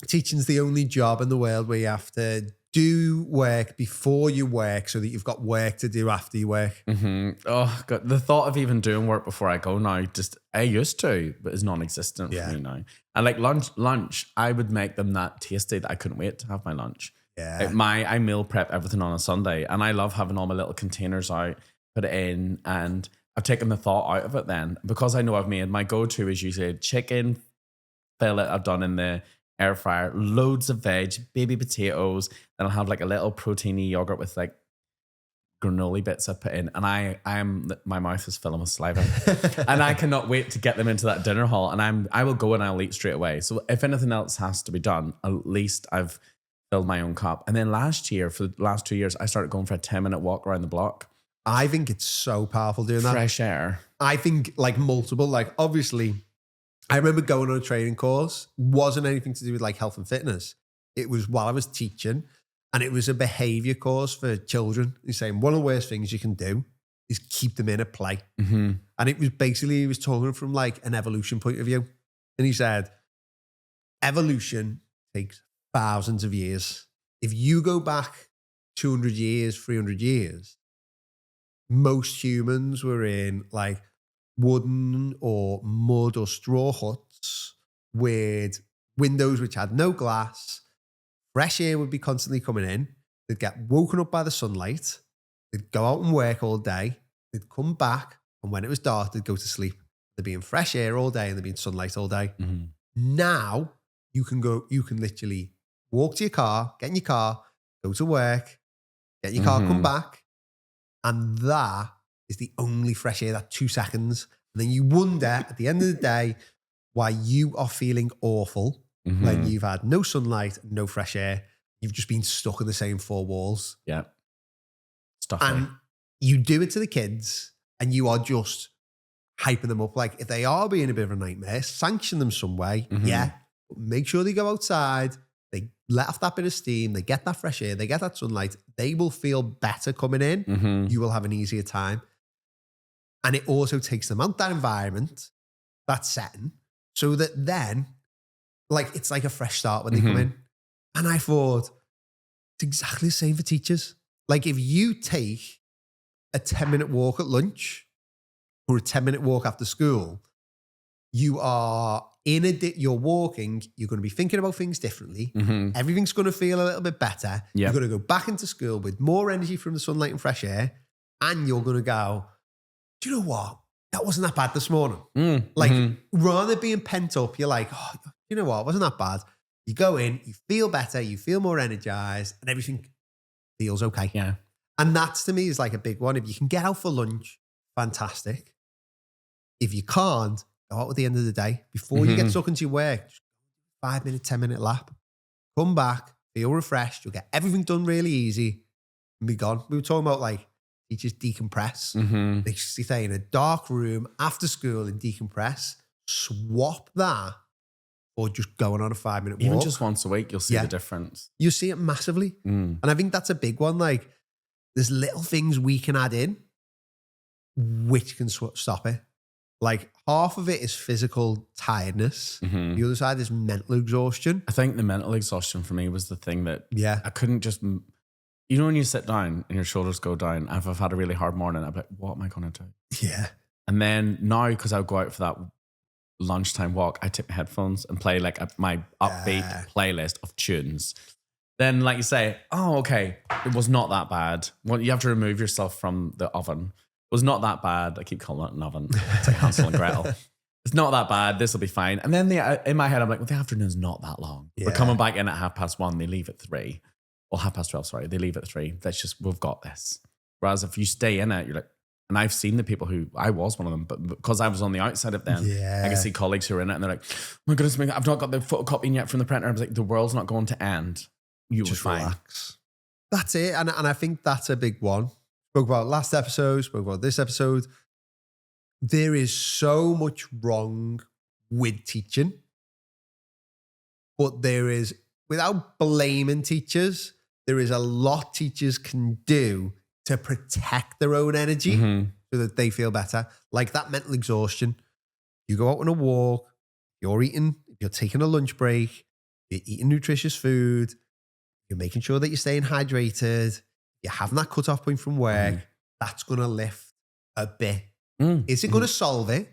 Teaching's the only job in the world where you have to do work before you work so that you've got work to do after you work. Oh, God. The thought of even doing work before I go now, I used to, but it's non-existent for me now. And like lunch, I would make them that tasty that I couldn't wait to have my lunch. Yeah. I meal prep everything on a Sunday and I love having all my little containers out, put it in, and I've taken the thought out of it then because I know I've made my go-to is usually chicken fillet I've done in the air fryer, loads of veg, baby potatoes, then I'll have like a little proteiny yogurt with like granola bits I put in, and my mouth is filling with saliva, and I cannot wait to get them into that dinner hall. And I will go and I'll eat straight away. So if anything else has to be done, at least I've filled my own cup. And then last year, for the last 2 years, I started going for a 10-minute walk around the block. I think it's so powerful doing that. Fresh air. I think like multiple, like obviously, I remember going on a training course, wasn't anything to do with like health and fitness. It was while I was teaching, and it was a behavior course for children. He's saying one of the worst things you can do is keep them in a play. Mm-hmm. And it was basically, he was talking from like an evolution point of view. And he said, evolution takes thousands of years. If you go back 200 years, 300 years, most humans were in like wooden or mud or straw huts with windows which had no glass. Fresh air would be constantly coming in. They'd get woken up by the sunlight. They'd go out and work all day. They'd come back, and when it was dark, they'd go to sleep. They'd be in fresh air all day and they'd be in sunlight all day. Mm-hmm. Now you can literally walk to your car, get in your car, go to work, get in your car, come back. And that is the only fresh air, that 2 seconds. And then you wonder at the end of the day why you are feeling awful when you've had no sunlight, no fresh air. You've just been stuck in the same four walls. Yeah. Stuffy. And you do it to the kids and you are just hyping them up. Like if they are being a bit of a nightmare, sanction them some way. Yeah. But make sure they go outside. They let off that bit of steam. They get that fresh air. They get that sunlight. They will feel better coming in. You will have an easier time. And it also takes them out that environment, that setting, so that then, like, it's like a fresh start when they come in. And I thought, it's exactly the same for teachers. Like if you take a 10-minute walk at lunch or a 10-minute walk after school, you are you're walking, you're going to be thinking about things differently. Everything's going to feel a little bit better. You're going to go back into school with more energy from the sunlight and fresh air. And you're going to go, do you know what? That wasn't that bad this morning. Rather than being pent up, you're like, oh, you know what? It wasn't that bad. You go in, you feel better, you feel more energized, and everything feels okay. Yeah. And that's, to me, is like a big one. If you can get out for lunch, fantastic. If you can't, go out at the end of the day. Before you get stuck into your work, just 5-minute, 10-minute lap. Come back, feel refreshed. You'll get everything done really easy and be gone. We were talking about like teachers decompress. They stay in a dark room after school and decompress. Swap that or just going on a 5-minute walk. Even just once a week, you'll see the difference. You see it massively. And I think that's a big one. Like there's little things we can add in which can stop it. Like half of it is physical tiredness. The other side is mental exhaustion. I think the mental exhaustion for me was the thing that I couldn't just, you know, when you sit down and your shoulders go down, if I've had a really hard morning, I'm like, what am I going to do? Yeah. And then now, because I'll go out for that lunchtime walk, I take my headphones and play like my upbeat playlist of tunes. Then, like you say, oh, okay, it was not that bad. Well, you have to remove yourself from the oven. It was not that bad. I keep calling it an oven. It's like Hansel and Gretel. It's not that bad. This will be fine. And then in my head, I'm like, well, the afternoon's not that long. We're coming back in at 1:30. They leave at 3. Or 12:30, sorry. They leave at 3. That's just, we've got this. Whereas if you stay in it, you're like, and I've seen the people who, I was one of them, but because I was on the outside of them, I can see colleagues who are in it and they're like, oh my goodness, I've not got the photocopying yet from the printer. I was like, the world's not going to end. You will fine. Relax. That's it. And I think that's a big one. Spoke about last episode, spoke about this episode. There is so much wrong with teaching, but there is, without blaming teachers, there is a lot teachers can do to protect their own energy so that they feel better. Like that mental exhaustion. You go out on a walk, you're taking a lunch break, you're eating nutritious food, you're making sure that you're staying hydrated, you're having that cut-off point from work, that's going to lift a bit. Is it going to solve it?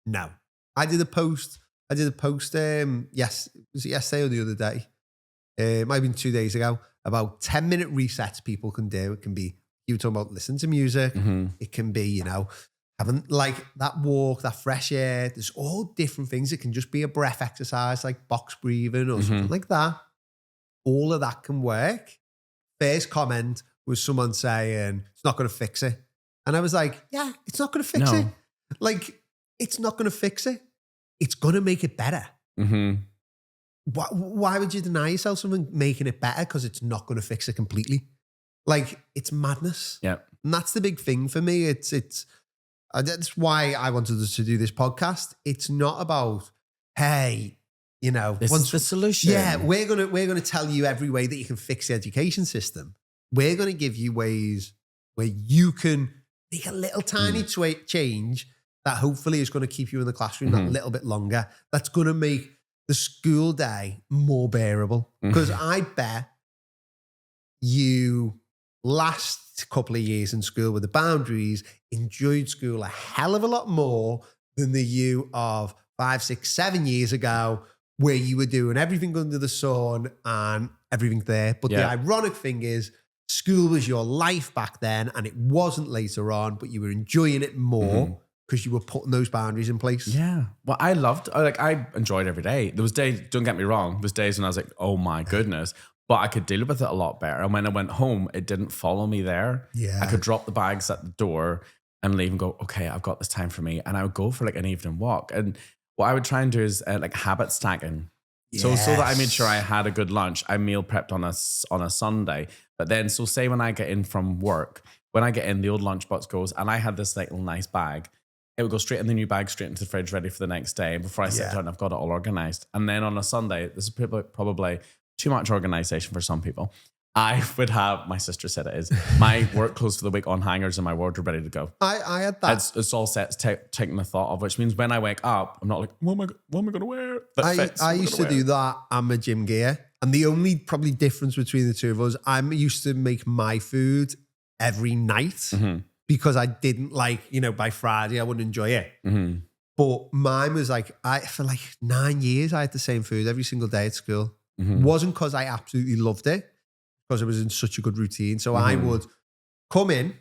No. I did a post, was it yesterday or the other day? It might have been 2 days ago, about 10-minute resets people can do. It can be, you were talking about listening to music. It can be, you know, having like that walk, that fresh air. There's all different things. It can just be a breath exercise, like box breathing or something like that. All of that can work. First comment was someone saying, it's not going to fix it. And I was like, yeah, it's not going to fix No. it. Like, it's not going to fix it. It's going to make it better. Mm-hmm. Why would you deny yourself something making it better? Because it's not going to fix it completely. Like, it's madness. Yeah. And that's the big thing for me. That's why I wanted us to do this podcast. It's not about, hey, you know, This is the solution. Yeah, we're gonna tell you every way that you can fix the education system. We're gonna give you ways where you can make a little tiny change that hopefully is going to keep you in the classroom that little bit longer. That's going to make the school day more bearable. Because I bet you last couple of years in school with the boundaries enjoyed school a hell of a lot more than the you of 5, 6, 7 years ago, where you were doing everything under the sun and everything there. But the ironic thing is, school was your life back then and it wasn't later on, but you were enjoying it more because you were putting those boundaries in place. Yeah. Well, I enjoyed every day. There was days, don't get me wrong, there was days when I was like, oh my goodness, but I could deal with it a lot better. And when I went home, it didn't follow me there. Yeah. I could drop the bags at the door and leave and go, okay, I've got this time for me. And I would go for like an evening walk. And what I would try and do is like habit stacking. Yes. So that I made sure I had a good lunch, I meal prepped on a Sunday. But then, so say when I get in from work, when I get in, the old lunchbox goes, and I had this like little nice bag. It would go straight in the new bag, straight into the fridge, ready for the next day. And before I sit down, I've got it all organized. And then on a Sunday, this is probably too much organization for some people. I would have, my sister said it is, my work clothes for the week on hangers and my wardrobe ready to go. I had that. It's all set, taking the thought of, which means when I wake up, I'm not like, what am I going to wear? I used to do that and my gym gear. And the only probably difference between the two of us, I'm used to make my food every night because I didn't like, by Friday, I wouldn't enjoy it. But mine was like, for like 9 years, I had the same food every single day at school. Wasn't because I absolutely loved it, because it was in such a good routine. So I would come in,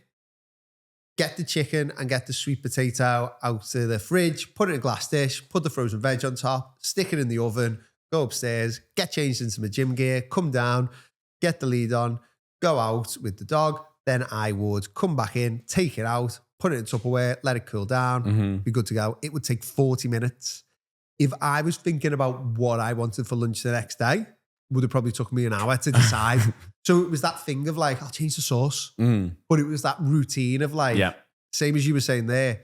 get the chicken and get the sweet potato out to the fridge, put it in a glass dish, put the frozen veg on top, stick it in the oven, go upstairs, get changed into my gym gear, come down, get the lead on, go out with the dog. Then I would come back in, take it out, put it in Tupperware, let it cool down, be good to go. It would take 40 minutes. If I was thinking about what I wanted for lunch the next day, it would have probably took me an hour to decide. So it was that thing of like, I'll change the sauce. But it was that routine of like, same as you were saying there,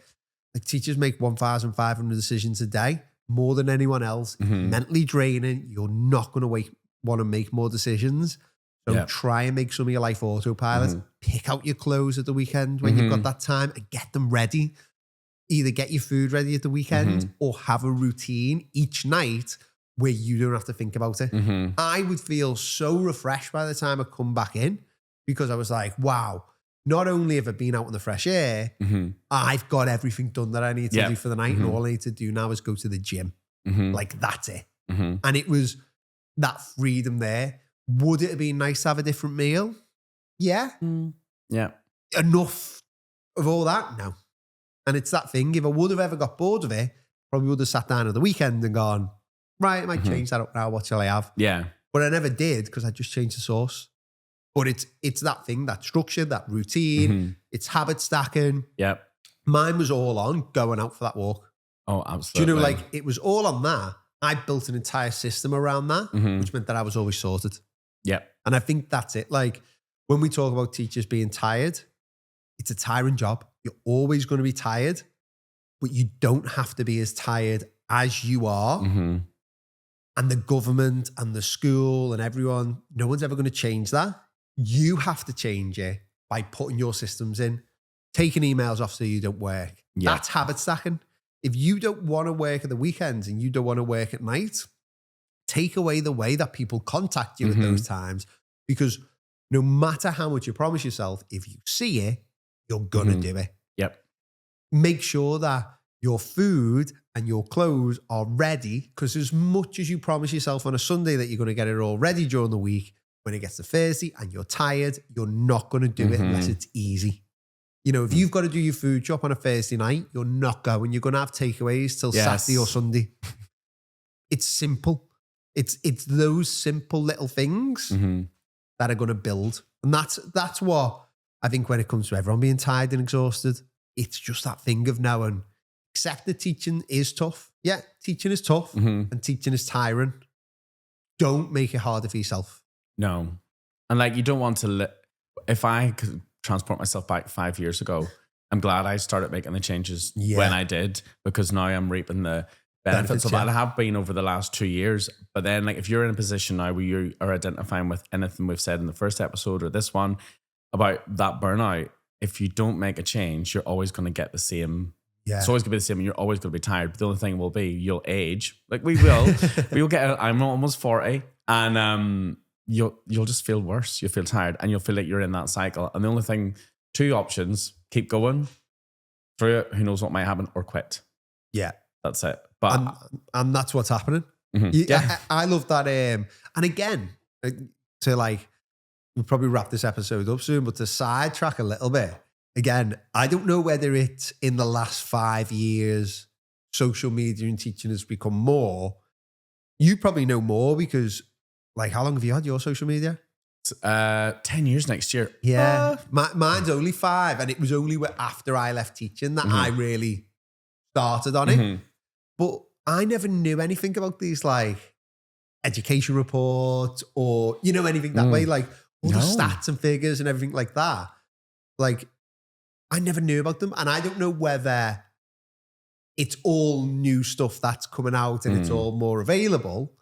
like teachers make 1,500 decisions a day, more than anyone else. Mentally draining. You're not going to want to make more decisions. So try and make some of your life autopilot. Pick out your clothes at the weekend when you've got that time and get them ready. Either get your food ready at the weekend or have a routine each night where you don't have to think about it. I would feel so refreshed by the time I come back in, because I was like, wow, not only have I been out in the fresh air, I've got everything done that I need to do for the night. And all I need to do now is go to the gym. Like, that's it. And it was that freedom there. Would it have been nice to have a different meal? Yeah. Yeah. Enough of all that? No. And it's that thing. If I would have ever got bored of it, probably would have sat down at the weekend and gone, right, I might change that up now. What shall I have? Yeah. But I never did, because I just changed the sauce. But it's that thing, that structure, that routine. It's habit stacking. Yeah. Mine was all on going out for that walk. Oh, absolutely. Do you know, like, it was all on that. I built an entire system around that, which meant that I was always sorted. Yeah. And I think that's it. Like, when we talk about teachers being tired, it's a tiring job. You're always going to be tired, but you don't have to be as tired as you are. And the government and the school and everyone, no one's ever going to change that. You have to change it by putting your systems in, taking emails off so you don't work. That's habit stacking. If you don't want to work at the weekends and you don't want to work at night, take away the way that people contact you at those times, because no matter how much you promise yourself, if you see it, you're going to do it. Yep. Make sure that your food and your clothes are ready, because as much as you promise yourself on a Sunday that you're going to get it all ready during the week, when it gets to Thursday and you're tired, you're not going to do it unless it's easy. If you've got to do your food shop on a Thursday night, you're not going. You're going to have takeaways till Saturday or Sunday. It's simple. It's those simple little things that are going to build. And that's what I think when it comes to everyone being tired and exhausted, it's just that thing of knowing, accept that teaching is tough. Yeah, teaching is tough and teaching is tiring. Don't make it harder for yourself. No. And like, you don't want to, if I could transport myself back 5 years ago, I'm glad I started making the changes when I did, because now I'm reaping the benefits of that. I have been over the last 2 years. But then, like, if you're in a position now where you are identifying with anything we've said in the first episode or this one about that burnout, if you don't make a change, you're always going to get the same. Yeah. It's always going to be the same, and you're always going to be tired. But the only thing will be you'll age. Like, we will. We'll get. I'm almost 40, and you'll just feel worse. You'll feel tired, and you'll feel like you're in that cycle. And the only thing, 2 options: keep going through it. Who knows what might happen, or quit. Yeah, that's it. But and that's what's happening. I love that. And again, to like, we'll probably wrap this episode up soon, but to sidetrack a little bit. Again, I don't know whether it's in the last 5 years, social media and teaching has become more. You probably know more because, like, how long have you had your social media? 10 years next year. Yeah. Mine's only 5. And it was only after I left teaching that I really started on it. But I never knew anything about these, like, education reports or, anything that way, like all the stats and figures and everything like that. Like, I never knew about them. And I don't know whether it's all new stuff that's coming out and it's all more available,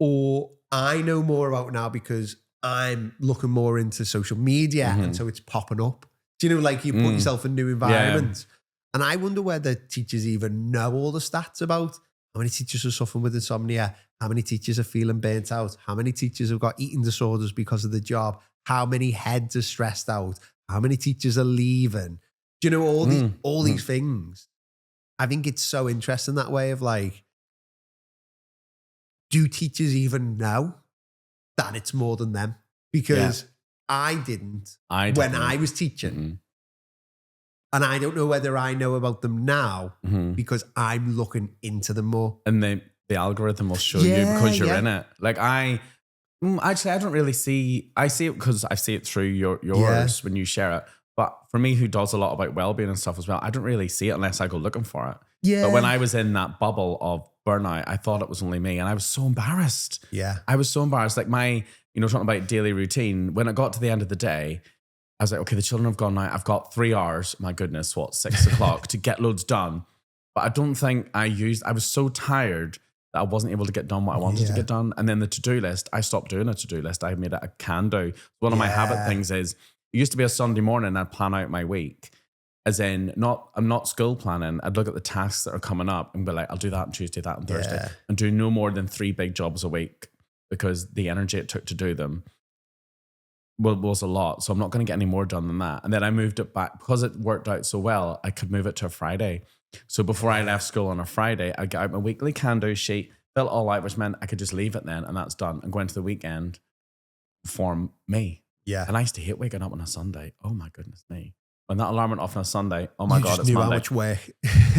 or I know more about it now because I'm looking more into social media and so it's popping up. Do you know, like, you put yourself in new environments. Yeah. And I wonder whether teachers even know all the stats about how many teachers are suffering with insomnia, how many teachers are feeling burnt out, how many teachers have got eating disorders because of the job, how many heads are stressed out, how many teachers are leaving. Do you know, all these things? I think it's so interesting that way of, like, do teachers even know that it's more than them? Because I didn't when I was teaching. And I don't know whether I know about them now because I'm looking into them more. And the algorithm will show you because you're in it. Like, actually, I don't really I see it because I see it through yours when you share it. But for me, who does a lot about wellbeing and stuff as well, I don't really see it unless I go looking for it. Yeah. But when I was in that bubble of burnout, I thought it was only me, and I was so embarrassed. Yeah. I was so embarrassed. Like, my, talking about daily routine, when it got to the end of the day, I was like, okay, the children have gone now. I've got 3 hours, my goodness, 6 o'clock to get loads done. But I don't think I was so tired that I wasn't able to get done what I wanted to get done. And then the to-do list, I stopped doing a to-do list. I made it a can-do. One of my habit things is, it used to be a Sunday morning, I'd plan out my week. As in, I'm not school planning. I'd look at the tasks that are coming up and be like, I'll do that on Tuesday, that on Thursday. And do no more than 3 big jobs a week, because the energy it took to do them was a lot. So I'm not going to get any more done than that. And then I moved it back because it worked out so well. I could move it to a Friday. So before I left school on a Friday, I got out my weekly can-do sheet, fill it all out, which meant I could just leave it then, and that's done, and go into the weekend for me. Yeah. And I used to hate waking up on a Sunday. Oh my goodness me. When that alarm went off on a Sunday, oh my God, it's Monday. How much way?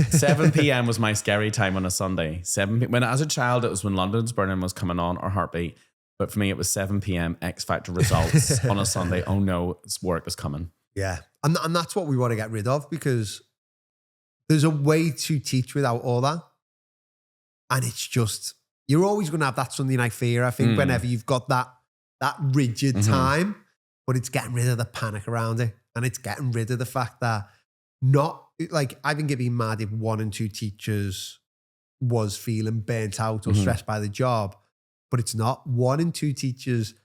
7 p.m. was my scary time on a Sunday. When as a child, it was when London's Burning was coming on, or Heartbeat. But for me, it was 7 p.m. X Factor results on a Sunday. Oh no, work is coming. Yeah. And that's what we want to get rid of, because there's a way to teach without all that. And it's just, you're always going to have that Sunday night fear, I think, whenever you've got that rigid time, but it's getting rid of the panic around it. And it's getting rid of the fact that I think it'd be mad if 1 and 2 teachers was feeling burnt out or stressed by the job, but it's not. 1 and 2 teachers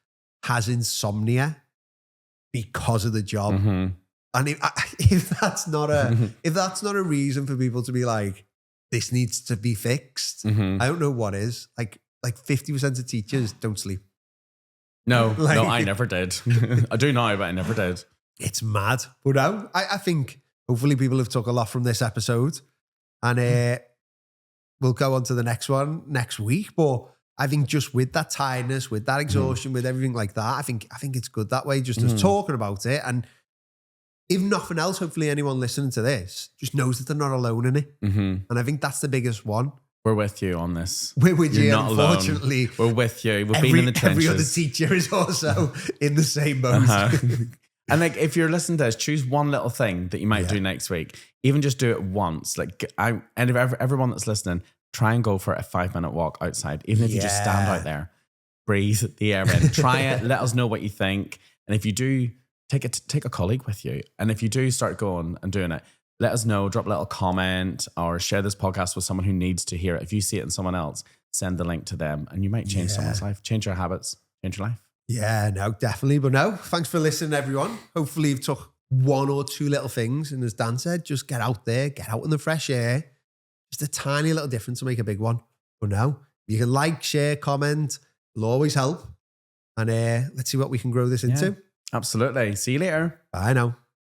has insomnia because of the job. And if that's not a reason for people to be like, this needs to be fixed, I don't know what is. Like 50% of teachers don't sleep. No, I never did. I do now, but I never did. It's mad. But now, I think hopefully people have took a lot from this episode, and we'll go on to the next one next week. But I think just with that tiredness, with that exhaustion, with everything like that, I think it's good that way, just as talking about it. And if nothing else, hopefully anyone listening to this just knows that they're not alone in it. And I think that's the biggest one. We're with you on this. We're with You're you, not unfortunately. alone. We're with you. We've been in the trenches. Every other teacher is also in the same boat. And like, if you're listening to this, choose one little thing that you might do next week. Even just do it once. Like, and if everyone that's listening, try and go for a 5-minute walk outside. Even if you just stand out there, breathe the air in. Try it. Let us know what you think. And if you do, take a colleague with you. And if you do start going and doing it, let us know. Drop a little comment or share this podcast with someone who needs to hear it. If you see it in someone else, send the link to them, and you might change someone's life, change your habits, change your life. Yeah, no, definitely. But no, thanks for listening, everyone. Hopefully you've took 1 or 2 little things. And as Dan said, just get out there, get out in the fresh air. Just a tiny little difference to make a big one. But no, you can like, share, comment. It'll always help. And let's see what we can grow this into. Absolutely. See you later. Bye now.